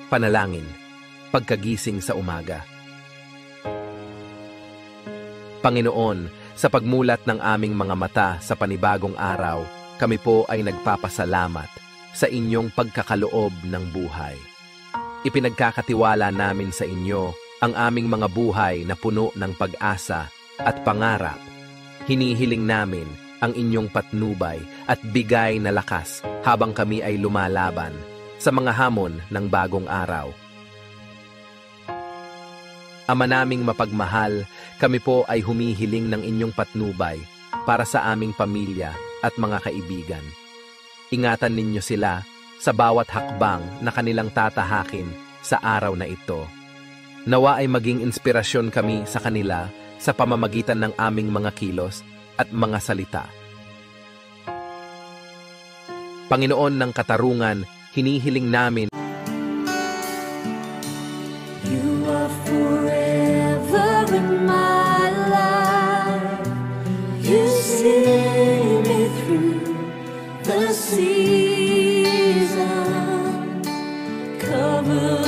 Panalangin, pagkagising sa umaga. Panginoon, sa pagmulat ng aming mga mata sa panibagong araw, kami po ay nagpapasalamat sa inyong pagkakaloob ng buhay. Ipinagkakatiwala namin sa inyo ang aming mga buhay na puno ng pag-asa at pangarap. Hinihiling namin ang inyong patnubay at bigay na lakas habang kami ay lumalaban sa mga hamon ng bagong araw. Ama naming mapagmahal, kami po ay humihiling ng inyong patnubay para sa aming pamilya at mga kaibigan. Ingatan ninyo sila sa bawat hakbang na kanilang tatahakin sa araw na ito. Nawa ay maging inspirasyon kami sa kanila sa pamamagitan ng aming mga kilos at mga salita. Panginoon ng katarungan, hinihiling namin. You are forever in my life. You see me through the season. Cover